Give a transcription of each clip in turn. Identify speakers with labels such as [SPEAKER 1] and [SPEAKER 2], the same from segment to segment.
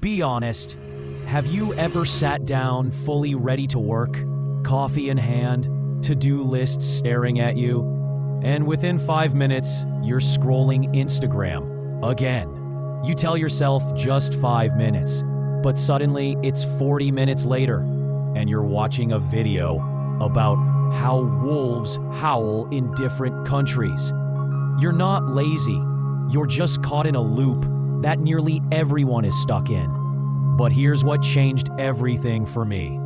[SPEAKER 1] Be honest. Have you ever sat down fully ready to work, coffee in hand, to-do lists staring at you, and within 5 minutes, you're scrolling Instagram again? You tell yourself just 5 minutes, but suddenly it's 40 minutes later, and you're watching a video about how wolves howl in different countries. You're not lazy. You're just caught in a loop that nearly everyone is stuck in. But here's what changed everything for me.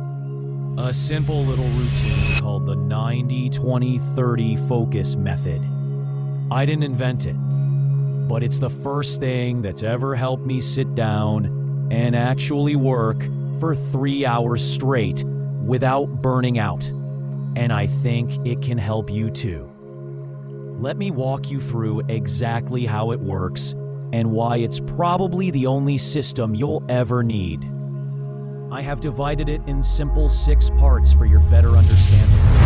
[SPEAKER 1] A simple little routine called the 90-20-30 focus method. I didn't invent it, but it's the first thing that's ever helped me sit down and actually work for 3 hours straight without burning out. And I think it can help you too. Let me walk you through exactly how it works and why it's probably the only system you'll ever need. I have divided it in simple 6 parts for your better understandings.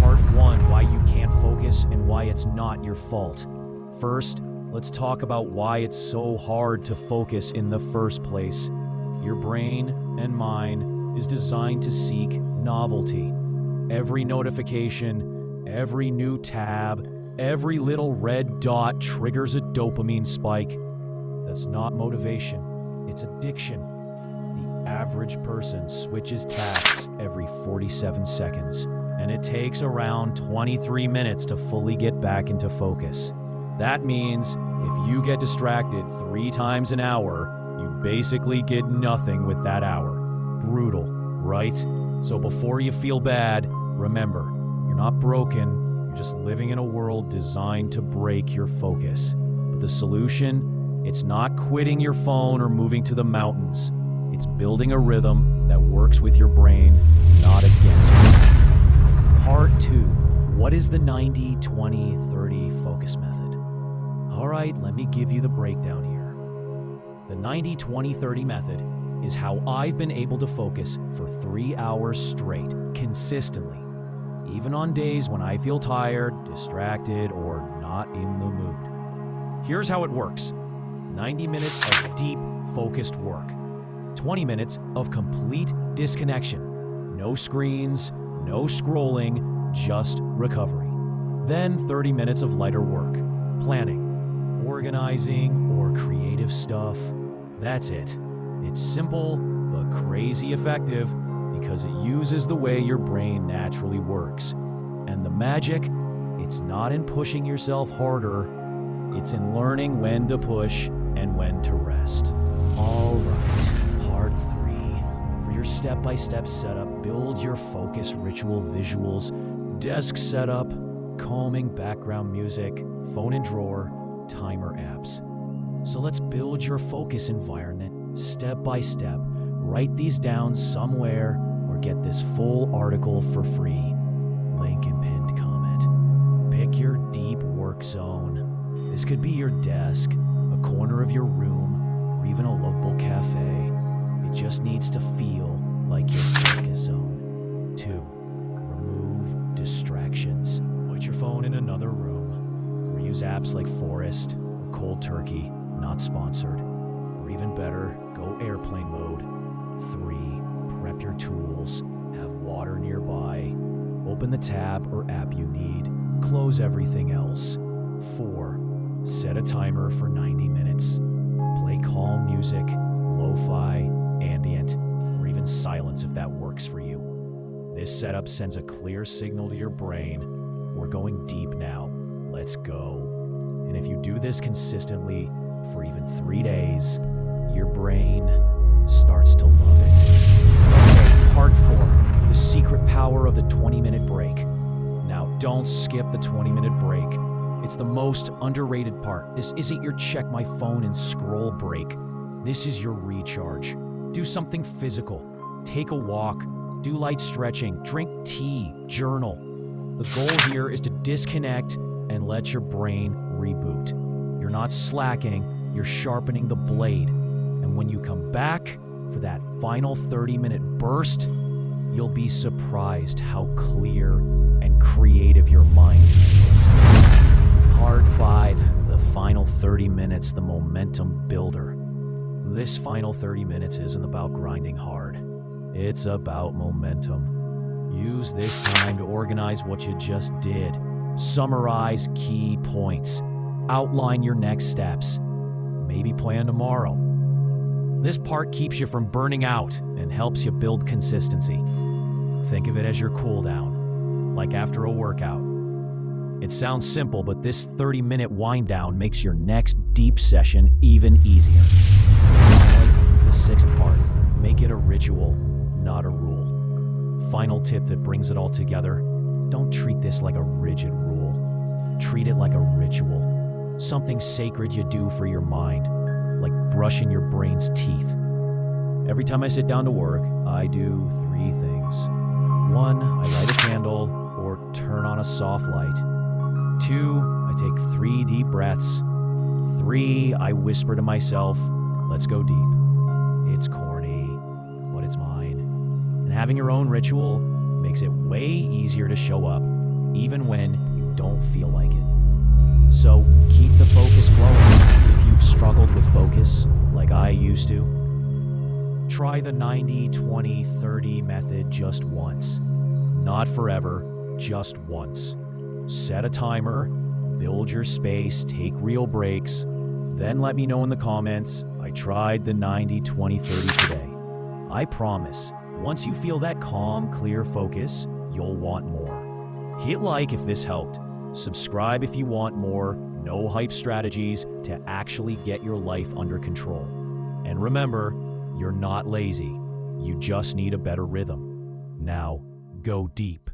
[SPEAKER 1] Part 1, why you can't focus and why it's not your fault. First, let's talk about why it's so hard to focus in the first place. Your brain and mine is designed to seek novelty. Every notification, every new tab, every little red dot triggers a dopamine spike. That's not motivation, it's addiction. The average person switches tasks every 47 seconds, and it takes around 23 minutes to fully get back into focus. That means if you get distracted 3 times an hour, you basically get nothing with that hour. Brutal, right? So before you feel bad, remember, you're not broken. You're just living in a world designed to break your focus. But the solution? It's not quitting your phone or moving to the mountains. It's building a rhythm that works with your brain, not against it. Part 2. What is the 90-20-30 focus method? All right, let me give you the breakdown here. The 90-20-30 method is how I've been able to focus for 3 hours straight, consistently. Even on days when I feel tired, distracted, or not in the mood. Here's how it works. 90 minutes of deep, focused work. 20 minutes of complete disconnection. No screens, no scrolling, just recovery. Then 30 minutes of lighter work. Planning, organizing, or creative stuff. That's it. It's simple, but crazy effective, because it uses the way your brain naturally works. And the magic, it's not in pushing yourself harder, it's in learning when to push and when to rest. All right, part 3. For your step-by-step setup, build your focus ritual visuals, desk setup, calming background music, phone and drawer, timer apps. So let's build your focus environment step by step. Write these down somewhere or get this full article for free. Link in pinned comment. Pick your deep work zone. This could be your desk, a corner of your room, or even a local cafe. It just needs to feel like your focus zone. 2. Remove distractions. Put your phone in another room, or use apps like Forest or Cold Turkey, not sponsored. Or even better, go airplane mode. 3. Prep your tools, have water nearby, open the tab or app you need, close everything else. 4. Set a timer for 90 minutes. Play calm music, lo-fi, ambient, or even silence if that works for you. This setup sends a clear signal to your brain, we're going deep now, let's go. And if you do this consistently for even 3 days, your brain starts to love it. Okay, part 4, the secret power of the 20-minute break. Now, don't skip the 20-minute break. It's the most underrated part. This isn't your check my phone and scroll break. This is your recharge. Do something physical. Take a walk. Do light stretching. Drink tea. Journal. The goal here is to disconnect and let your brain reboot. You're not slacking. You're sharpening the blade. And when you come back for that final 30-minute burst, you'll be surprised how clear and creative your mind feels. Part 5, the final 30 minutes, the momentum builder. This final 30 minutes isn't about grinding hard. It's about momentum. Use this time to organize what you just did. Summarize key points. Outline your next steps. Maybe plan tomorrow. This part keeps you from burning out and helps you build consistency. Think of it as your cool down, like after a workout. It sounds simple, but this 30-minute wind down makes your next deep session even easier. Finally, the sixth part, make it a ritual, not a rule. Final tip that brings it all together, don't treat this like a rigid rule. Treat it like a ritual, something sacred you do for your mind, like brushing your brain's teeth. Every time I sit down to work, I do 3 things. 1, I light a candle or turn on a soft light. 2, I take 3 deep breaths. 3, I whisper to myself, let's go deep. It's corny, but it's mine. And having your own ritual makes it way easier to show up, even when you don't feel like it. So keep the focus flowing. If you've struggled with focus, like I used to, try the 90-20-30 method just once. Not forever, just once. Set a timer, build your space, take real breaks, then let me know in the comments, I tried the 90-20-30 today. I promise, once you feel that calm, clear focus, you'll want more. Hit like if this helped. Subscribe if you want more no hype strategies to actually get your life under control. And remember, you're not lazy. You just need a better rhythm. Now, go deep.